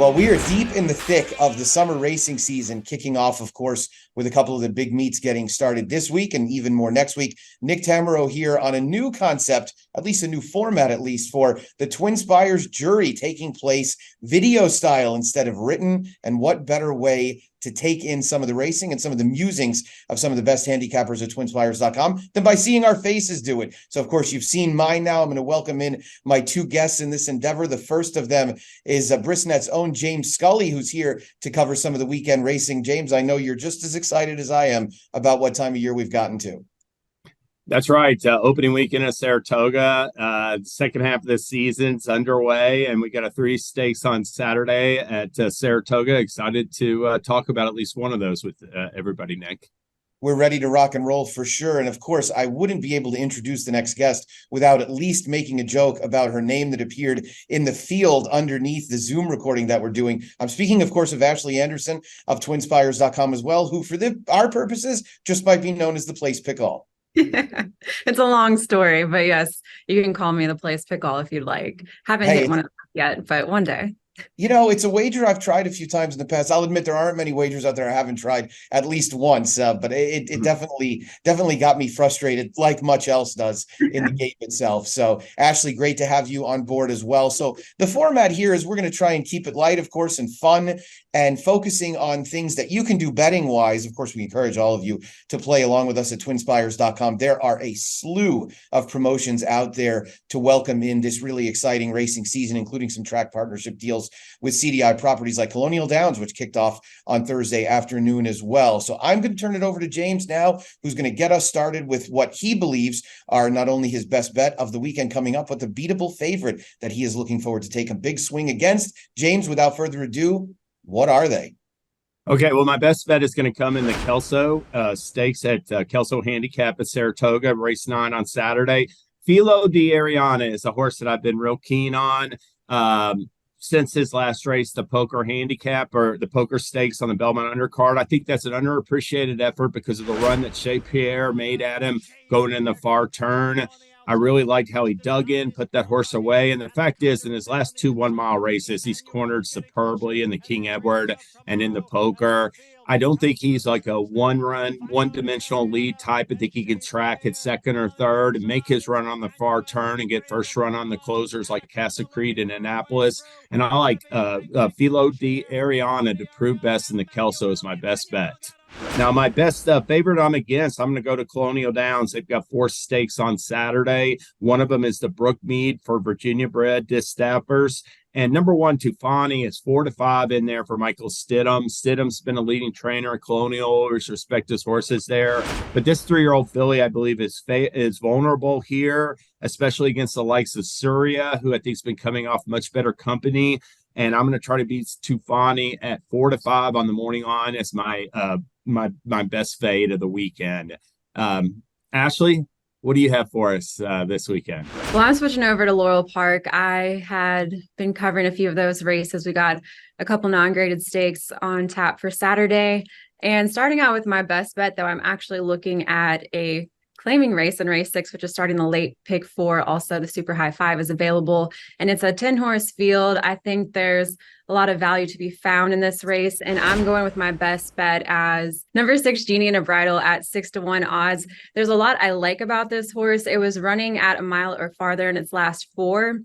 Well, we are deep in the thick of the summer racing season, kicking off, of course, with a couple of the big meets getting started this week and even more next week. Nick Tammaro here on a new concept, at least a new format, at least, for the TwinSpires Jury, taking place video style instead of written. And what better way to take in some of the racing and some of the musings of some of the best handicappers at TwinSpires.com than by seeing our faces do it. So, of course, you've seen mine now. I'm going to welcome in my two guests in this endeavor. The first of them is Bristnet's own James Scully, who's here to cover some of the weekend racing. James, I know you're just as excited as I am about what time of year we've gotten to. That's right. Opening weekend at Saratoga. Second half of the season's underway, and we got a 3 stakes on Saturday at Saratoga. Excited to talk about at least one of those with everybody, Nick. We're ready to rock and roll for sure. And of course, I wouldn't be able to introduce the next guest without at least making a joke about her name that appeared in the field underneath the Zoom recording that we're doing. I'm speaking, of course, of Ashley Anderson of TwinSpires.com as well, who for our purposes just might be known as the place pick-all. It's a long story, but yes, you can call me the place pick-all if you'd like. Haven't hit one of them yet, but one day. You know, it's a wager I've tried a few times in the past. I'll admit there aren't many wagers out there I haven't tried at least once, but it definitely got me frustrated, like much else does in the game itself. So, Ashley, great to have you on board as well. So the format here is we're going to try and keep it light, of course, and fun, and focusing on things that you can do betting-wise. Of course, we encourage all of you to play along with us at TwinSpires.com. There are a slew of promotions out there to welcome in this really exciting racing season, including some track partnership deals with CDI properties like Colonial Downs, which kicked off on Thursday afternoon as well. So I'm going to turn it over to James now, who's going to get us started with what he believes are not only his best bet of the weekend coming up, but the beatable favorite that he is looking forward to take a big swing against. James, without further ado, what are they? Okay, well, my best bet is going to come in the Kelso stakes at Kelso Handicap at Saratoga, race 9 on Saturday. FILO di ARIANNA is a horse that I've been real keen on. Since his last race, the poker handicap or the poker stakes on the Belmont undercard. I think that's an underappreciated effort because of the run that Shea Pierre made at him going in the far turn. I really liked how he dug in, put that horse away. And the fact is, in his last 2 one-mile races, he's cornered superbly in the King Edward and in the poker. I don't think he's like a one-dimensional lead type. I think he can track at second or third and make his run on the far turn and get first run on the closers like Casa Creed and Annapolis. And I like FILO di ARIANNA to prove best in the Kelso is my best bet. Now, my best favorite I'm against, I'm going to go to Colonial Downs. They've got 4 stakes on Saturday. One of them is the Brookmead for Virginia-bred disc-staffers. And number 1, Tufani, is 4-5 in there for Michael Stidham. Stidham's been a leading trainer at Colonial. Always respect his horses there. But this 3-year-old filly, I believe, is vulnerable here, especially against the likes of Surya, who I think has been coming off much better company. And I'm going to try to beat Tufani at 4-5 on the morning line as my best fade of the weekend. Ashley, what do you have for us this weekend? Well, I'm switching over to Laurel Park. I had been covering a few of those races. We got a couple non-graded stakes on tap for Saturday. And starting out with my best bet, though, I'm actually looking at a claiming race in race 6, which is starting the late pick 4. Also, the super high 5 is available, and it's a 10-horse field. I think there's a lot of value to be found in this race, and I'm going with my best bet as number 6, GENIEINABRIDLE at 6-1 odds. There's a lot I like about this horse. It was running at a mile or farther in its last 4.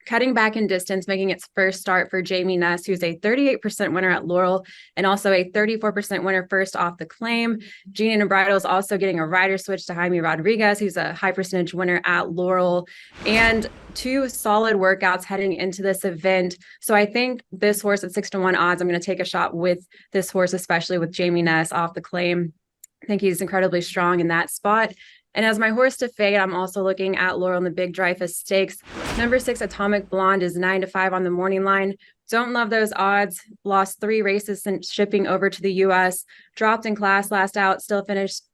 Cutting back in distance, making its first start for Jamie Ness, who's a 38% winner at Laurel and also a 34% winner first off the claim. GENIEINABRIDLE is also getting a rider switch to Jaime Rodriguez, who's a high percentage winner at Laurel, and 2 solid workouts heading into this event. So I think this horse at 6-1 odds, I'm going to take a shot with this horse, especially with Jamie Ness off the claim. I think he's incredibly strong in that spot. And as my horse to fade, I'm also looking at Laurel in the Big Dreyfus Stakes. Number 6, Atomic Blonde, is 9-5 on the morning line. Don't love those odds. Lost 3 races since shipping over to the U.S. Dropped in class last out. Still finished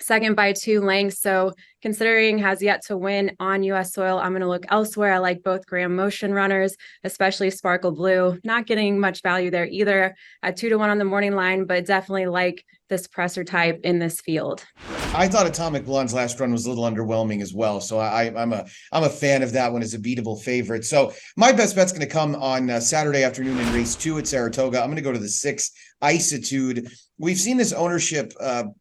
second by 2 lengths. So considering has yet to win on U.S. soil, I'm going to look elsewhere. I like both Graham Motion runners, especially Sparkle Blue. Not getting much value there either at 2-1 on the morning line, but definitely like this presser type in this field. I thought Atomic Blonde's last run was a little underwhelming as well, so I'm a fan of that one as a beatable favorite. So my best bet's going to come on Saturday afternoon in race 2 at Saratoga. I'm going to go to the 6 ICEATUDE. We've seen this ownership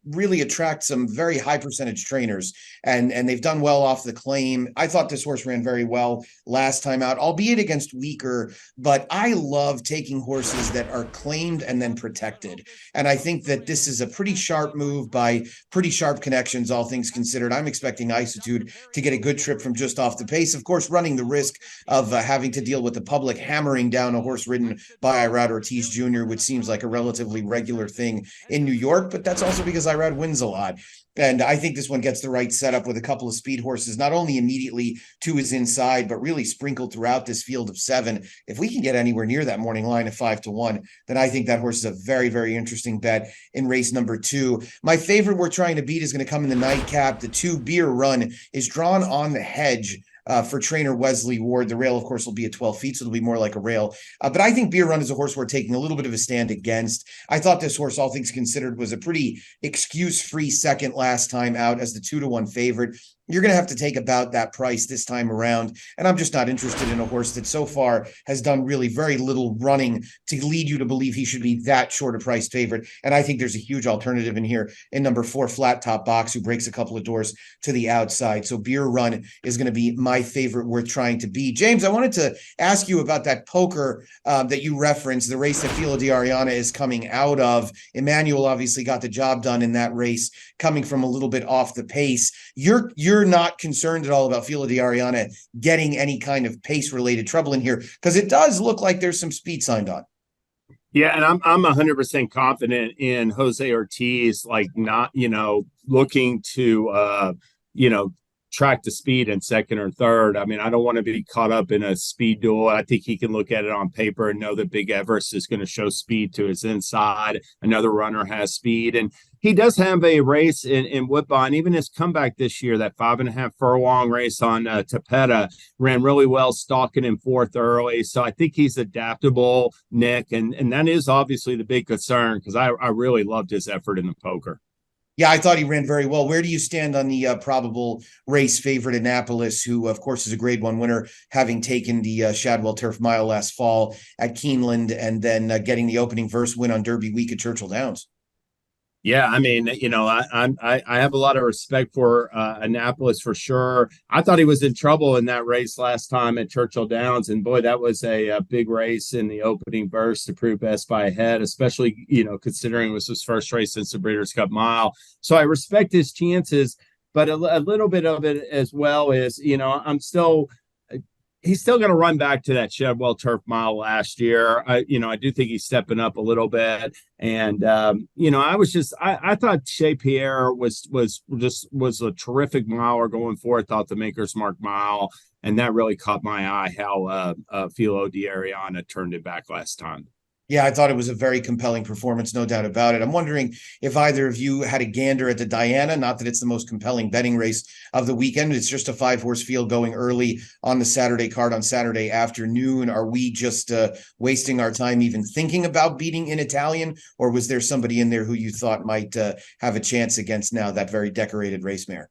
really attract some very high percentage trainers, and they've done well off the claim. I thought this horse ran very well last time out, albeit against weaker, but I love taking horses that are claimed and then protected. And I think that this is a pretty sharp move by pretty sharp connections, all things considered. I'm expecting ICEATUDE to get a good trip from just off the pace, of course, running the risk of having to deal with the public hammering down a horse ridden by Irad Ortiz Jr., which seems like a relatively regular thing in New York, but that's also because Irad wins a lot. And I think this one gets the right setup with a couple of speed horses, not only immediately to his inside, but really sprinkled throughout this field of 7. If we can get anywhere near that morning line of 5-1, then I think that horse is a very, very interesting bet in race number 2. My favorite we're trying to beat is going to come in the nightcap. The 2 Beer Run is drawn on the hedge for trainer Wesley Ward. The rail, of course, will be at 12 feet, so it'll be more like a rail. But I think Beer Run is a horse we're taking a little bit of a stand against. I thought this horse, all things considered, was a pretty excuse-free second last time out as the 2-1 favorite. You're going to have to take about that price this time around. And I'm just not interested in a horse that so far has done really very little running to lead you to believe he should be that short a price favorite. And I think there's a huge alternative in here in number 4, Flat Top Box, who breaks a couple of doors to the outside. So Beer Run is going to be my favorite worth trying to beat. James, I wanted to ask you about that poker that you referenced, the race that FILO ARIANNA is coming out of. Emmanuel obviously got the job done in that race, coming from a little bit off the pace. You're not concerned at all about FILO ARIANNA getting any kind of pace-related trouble in here, because it does look like there's some speed signed on. Yeah, and I'm 100% confident in Jose Ortiz, like not, looking to, track the speed in second or third. I mean, I don't want to be caught up in a speed duel. I think he can look at it on paper and know that Big Everest is going to show speed to his inside. Another runner has speed, and he does have a race in Woodbine. Even his comeback this year, that 5.5 furlong race on Tapeta, ran really well, stalking in 4th early. So I think he's adaptable, Nick, and that is obviously the big concern, because I really loved his effort in the poker. Yeah, I thought he ran very well. Where do you stand on the probable race favorite Annapolis, who, of course, is a Grade 1 winner, having taken the Shadwell Turf Mile last fall at Keeneland and then getting the opening verse win on Derby Week at Churchill Downs? Yeah, I mean, I have a lot of respect for Annapolis for sure. I thought he was in trouble in that race last time at Churchill Downs, and boy, that was a big race in the opening burst to prove Best by a head, especially considering it was his first race since the Breeders' Cup Mile. So I respect his chances, but a little bit of it as well is he's still going to run back to that Shadwell Turf Mile last year. I do think he's stepping up a little bit. And, I thought Shea Pierre was a terrific miler going forward. Thought the Maker's Mark Mile, and that really caught my eye how FILO ARIANNA turned it back last time. Yeah, I thought it was a very compelling performance, no doubt about it. I'm wondering if either of you had a gander at the Diana, not that it's the most compelling betting race of the weekend. It's just a 5-horse field going early on the Saturday card on Saturday afternoon. Are we just wasting our time even thinking about beating in Italian, or was there somebody in there who you thought might have a chance against now that very decorated race mare?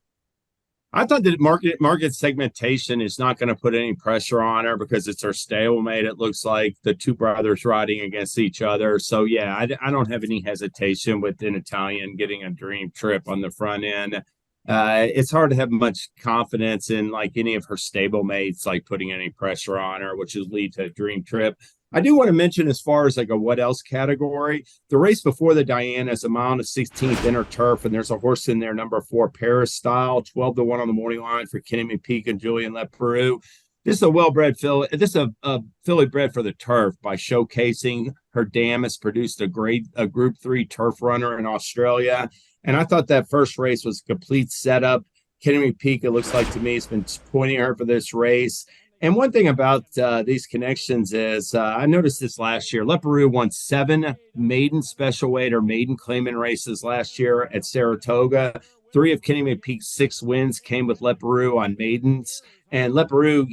I thought that market segmentation is not going to put any pressure on her because it's her stablemate. It looks like the two brothers riding against each other. So, yeah, I don't have any hesitation with an Italian getting a dream trip on the front end. It's hard to have much confidence in like any of her stablemates, like putting any pressure on her, which would lead to a dream trip. I do want to mention, as far as like a what else category, the race before the Diana is a mile and 16th inner turf, and there's a horse in there, number 4, Paris Style, 12-1 on the morning line for Kenny McPeak and Julian Leperoux. This is a well-bred filly. This is a filly bred for the turf by showcasing her dam has produced a Group 3 turf runner in Australia. And I thought that first race was a complete setup. Kenny McPeak, it looks like to me, has been pointing her for this race. And one thing about these connections is I noticed this last year. Leperoux won 7 maiden special weight or maiden claimant races last year at Saratoga. 3 of Kenny McPeak's 6 wins came with Leparoux on maidens. And Leparoux,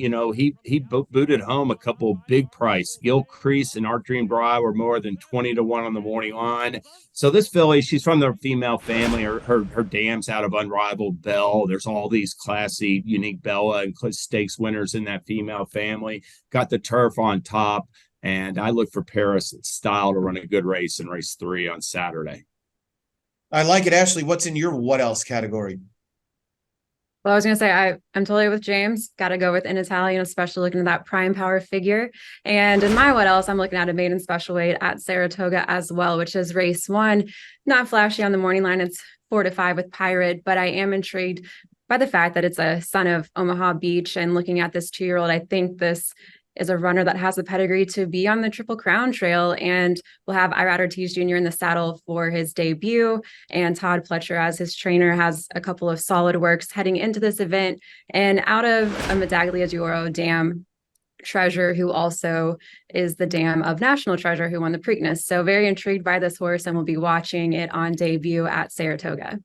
he booted home a couple big price. Gil Crease and Art Dream Bra were more than 20-1 on the morning line. So this filly, she's from the female family. Her dam's out of Unrivaled Bell. There's all these classy, unique Bella and stakes winners in that female family. Got the turf on top. And I look for Paris Style to run a good race in race 3 on Saturday. I like it. Ashley, what's in your what else category? Well, I was going to say, I'm totally with James. Got to go with an Italian, especially looking at that prime power figure. And in my what else, I'm looking at a maiden special weight at Saratoga as well, which is race 1. Not flashy on the morning line. It's 4-5 with Pirate, but I am intrigued by the fact that it's a son of Omaha Beach. And looking at this 2-year-old, I think this is a runner that has the pedigree to be on the Triple Crown Trail, and we'll have Irad Ortiz Jr. in the saddle for his debut, and Todd Pletcher as his trainer has a couple of solid works heading into this event. And out of a Medaglia d'Oro dam, Treasure, who also is the dam of National Treasure, who won the Preakness. So very intrigued by this horse, and we'll be watching it on debut at Saratoga.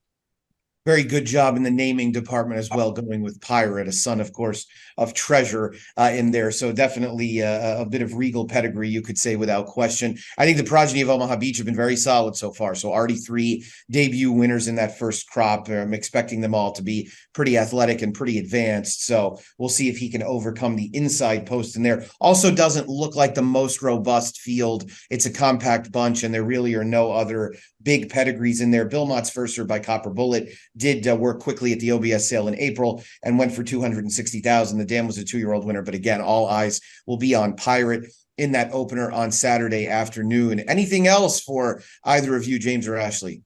Very good job in the naming department as well, going with Pirate, a son, of course, of Treasure in there. So definitely a bit of regal pedigree, you could say, without question. I think the progeny of Omaha Beach have been very solid so far. So already 3 debut winners in that first crop. I'm expecting them all to be pretty athletic and pretty advanced. So we'll see if he can overcome the inside post in there. Also doesn't look like the most robust field. It's a compact bunch, and there really are no other big pedigrees in there. Bill Mott's First by Copper Bullet did work quickly at the OBS sale in April and went for $260,000. The dam was a 2-year-old winner, but again, all eyes will be on Pirate in that opener on Saturday afternoon. Anything else for either of you, James or Ashley?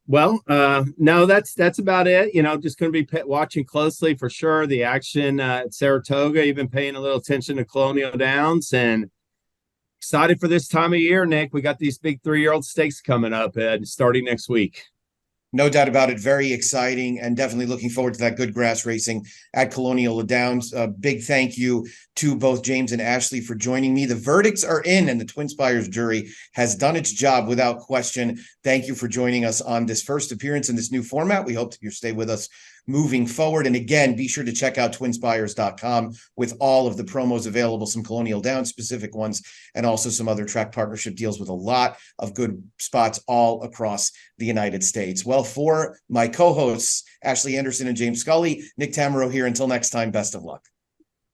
Well, no, that's about it. Just going to be watching closely for sure the action at Saratoga. Even paying a little attention to Colonial Downs, and excited for this time of year, Nick. We got these big 3-year-old stakes coming up and starting next week. No doubt about it. Very exciting, and definitely looking forward to that good grass racing at Colonial Downs. A big thank you to both James and Ashley for joining me. The verdicts are in, and the TwinSpires jury has done its job without question. Thank you for joining us on this first appearance in this new format. We hope that you stay with us moving forward. And again, be sure to check out twinspires.com with all of the promos available, some Colonial Downs specific ones, and also some other track partnership deals with a lot of good spots all across the United States. Well, for my co-hosts, Ashley Anderson and James Scully, Nick Tammaro here. Until next time, best of luck.